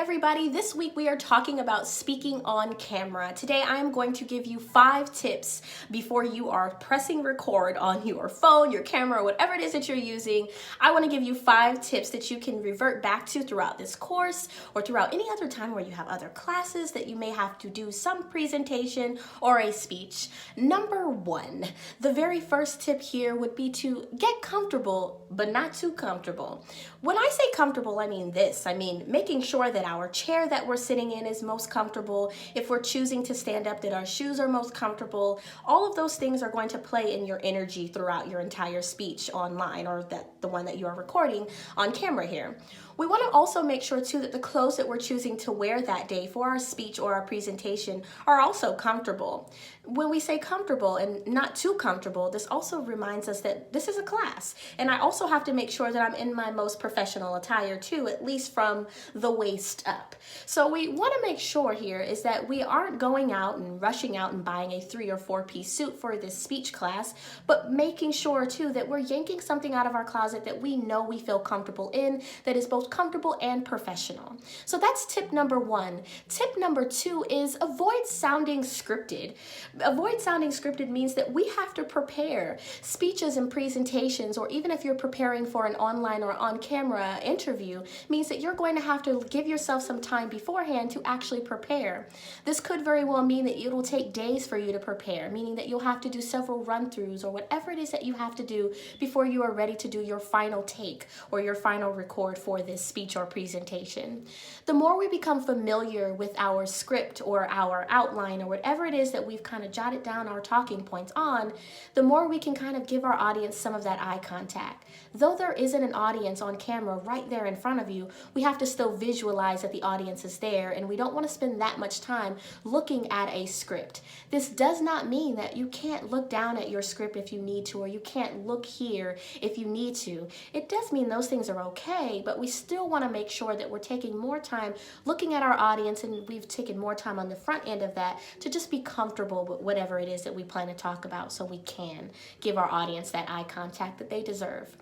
everybody, this week we are talking about speaking on camera. Today I am going to give you 5 tips before you are pressing record on your phone, your camera, whatever it is that you're using. I want to give you 5 tips that you can revert back to throughout this course or throughout any other time where you have other classes that you may have to do some presentation or a speech. Number 1, the very first tip here would be to get comfortable, but not too comfortable. When I say comfortable, I mean this. I mean making sure that our chair that we're sitting in is most comfortable. If we're choosing to stand up, that our shoes are most comfortable. All of those things are going to play in your energy throughout your entire speech online, or the one that you are recording on camera here. We want to also make sure too that the clothes that we're choosing to wear that day for our speech or our presentation are also comfortable. When we say comfortable and not too comfortable, this also reminds us that this is a class, and I also have to make sure that I'm in my most professional attire too, at least from the waist up. So we want to make sure here is that we aren't going out and rushing out and buying a 3 or 4 piece suit for this speech class, but making sure too that we're yanking something out of our closet that we know we feel comfortable in, that is both comfortable and professional. So that's tip number 1. Tip number 2 is avoid sounding scripted. Avoid sounding scripted means that we have to prepare speeches and presentations, or even if you're preparing for an online or on-camera interview, means that you're going to have to give yourself some time beforehand to actually prepare. This could very well mean that it will take days for you to prepare, meaning that you'll have to do several run-throughs or whatever it is that you have to do before you are ready to do your final take or your final record for this speech or presentation. The more we become familiar with our script or our outline or whatever it is that we've kind of jotted down our talking points on, the more we can kind of give our audience some of that eye contact. Though there isn't an audience on camera right there in front of you, we have to still visualize that the audience is there, and we don't want to spend that much time looking at a script. This does not mean that you can't look down at your script if you need to, or you can't look here if you need to. It does mean those things are okay, but we still want to make sure that we're taking more time looking at our audience, and we've taken more time on the front end of that to just be comfortable with whatever it is that we plan to talk about, so we can give our audience that eye contact that they deserve.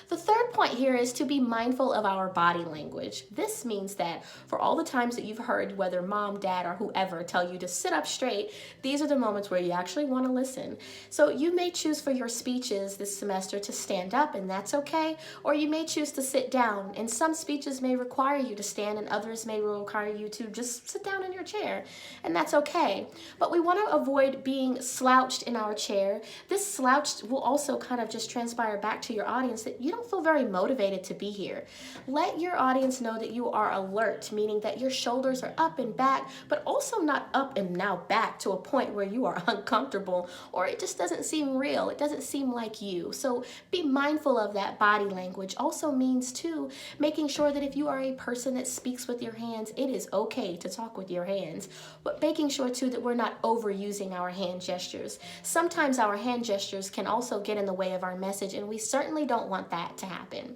The third point here is to be mindful of our body language. This means that for all the times that you've heard whether mom, dad, or whoever tell you to sit up straight, these are the moments where you actually want to listen. So you may choose for your speeches this semester to stand up, and that's okay, or you may choose to sit down, and some speeches may require you to stand and others may require you to just sit down in your chair, and that's okay. But we want to avoid being slouched in our chair. This slouched will also kind of just transpire back to your audience that you don't feel very motivated to be here. Let your audience know that you are alert, meaning that your shoulders are up and back, but also not up and now back to a point where you are uncomfortable or it just doesn't seem real. It doesn't seem like you. So be mindful of that body language. Also means too, making sure that if you are a person that speaks with your hands, it is okay to talk with your hands, but making sure too that we're not overusing our hand gestures. Sometimes our hand gestures can also get in the way of our message, and we certainly don't want that to happen.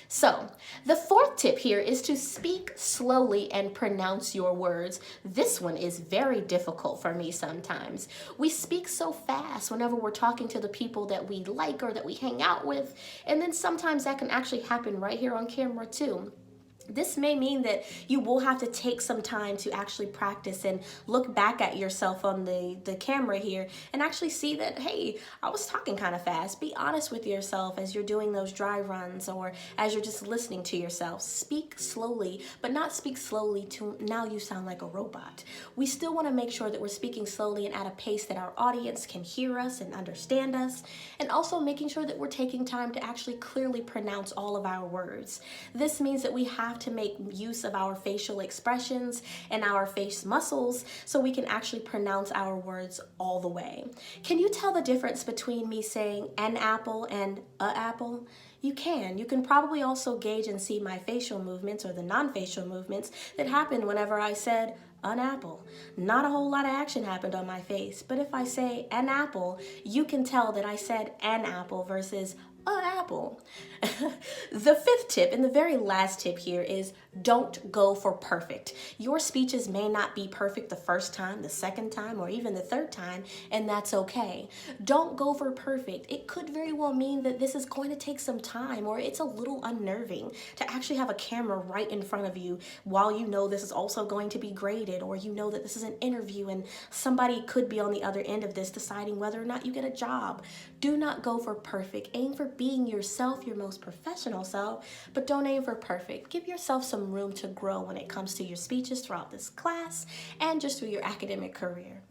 So the 4th tip here is to speak slowly and pronounce your words. This one is very difficult for me sometimes. We speak so fast whenever we're talking to the people that we like or that we hang out with, and then sometimes that can actually happen right here on camera too. This may mean that you will have to take some time to actually practice and look back at yourself on the camera here and actually see that, hey, I was talking kind of fast. Be honest with yourself as you're doing those dry runs or as you're just listening to yourself. Speak slowly, but not speak slowly to now you sound like a robot. We still want to make sure that we're speaking slowly and at a pace that our audience can hear us and understand us, and also making sure that we're taking time to actually clearly pronounce all of our words. This means that we have to make use of our facial expressions and our face muscles so we can actually pronounce our words all the way. Can you tell the difference between me saying an apple and a apple? You can. You can probably also gauge and see my facial movements or the non-facial movements that happened whenever I said an apple. Not a whole lot of action happened on my face, but if I say an apple, you can tell that I said an apple versus an apple. The fifth tip and the very last tip here is don't go for perfect. Your speeches may not be perfect the first time, the second time, or even the third time, and that's okay. Don't go for perfect. It could very well mean that this is going to take some time, or it's a little unnerving to actually have a camera right in front of you while you know this is also going to be graded, or you know that this is an interview and somebody could be on the other end of this deciding whether or not you get a job. Do not go for perfect. Aim for being yourself, your most professional self, but don't aim for perfect. Give yourself some room to grow when it comes to your speeches throughout this class and just through your academic career.